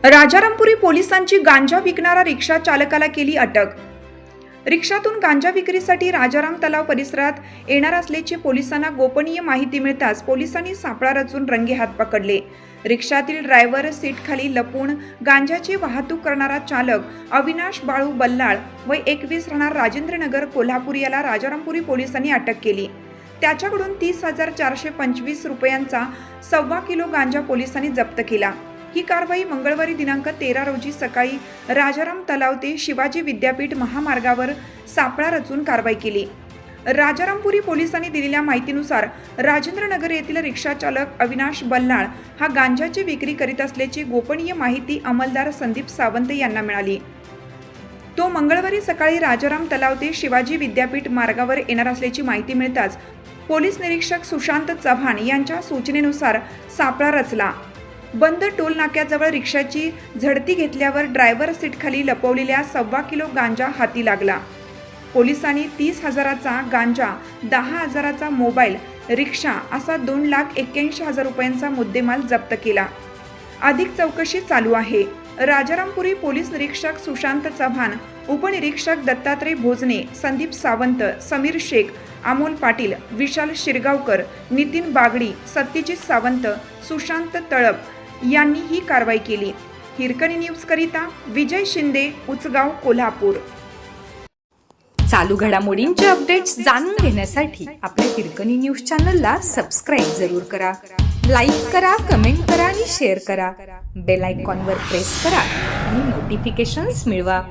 राजारामपुरी पोलिसांची गांजा विकणारा रिक्षा चालकाला केली अटक। रिक्षातून गांजा विक्रीसाठी राजाराम तलाव परिसरात येणार असल्याची पोलिसांना गोपनीय माहिती मिळताच पोलिसांनी सापळा रचून रंगेहात पकडले। रिक्षातील ड्रायव्हर सीटखाली लपून गांजाची वाहतूक करणारा चालक अविनाश बाळू बल्लाळ वय 21 राहणार राजेंद्रनगर कोल्हापूर याला राजारामपुरी पोलिसांनी अटक केली। त्याच्याकडून 30,425 रुपयांचा 1.25 किलो गांजा पोलिसांनी जप्त केला। ही कारवाई मंगळवारी दिनांक 13 रोजी सकाळी राजाराम तलाव ते शिवाजी विद्यापीठ महामार्गावर सापळा रचून कारवाई केली। राजारामपुरी पोलिसांनी दिलेल्या माहितीनुसार राजेंद्रनगर येथील रिक्षाचालक अविनाश बल्लाळ हा गांजाची विक्री करीत असल्याची गोपनीय माहिती अंमलदार संदीप सावंत यांना मिळाली। तो मंगळवारी सकाळी राजाराम तलाव ते शिवाजी विद्यापीठ मार्गावर येणार असल्याची माहिती मिळताच पोलीस निरीक्षक सुशांत चव्हाण यांच्या सूचनेनुसार सापळा रचला। बंद टोल नाक्याजवळ रिक्षाची झडती घेतल्यावर ड्रायव्हर सीटखाली लपवलेल्या 1.25 किलो गांजा हाती लागला। पोलिसांनी 30,000चा गांजा, 10,000चा मोबाईल, रिक्षा असा 2,81,000 रुपयांचा मुद्देमाल जप्त केला। अधिक चौकशी चालू आहे। राजारामपुरी पोलीस निरीक्षक सुशांत चव्हाण, उपनिरीक्षक दत्तात्रय भोजने, संदीप सावंत, समीर शेख, अमोल पाटील, विशाल शिरगावकर, नितीन बागडी, सत्यजित सावंत, सुशांत तळप यांनी ही कारवाई केली। हिरकणी न्यूज करिता विजय शिंदे, उचगाव, कोल्हापूर। चालू घडामोडींचे अपडेट्स जाणून घेण्यासाठी आपल्या हिरकणी न्यूज चॅनलला सबस्क्राईब जरूर करा। लाईक करा, कमेंट करा आणि शेअर करा। बेल आयकॉनवर प्रेस करा आणि नोटिफिकेशन्स मिळवा।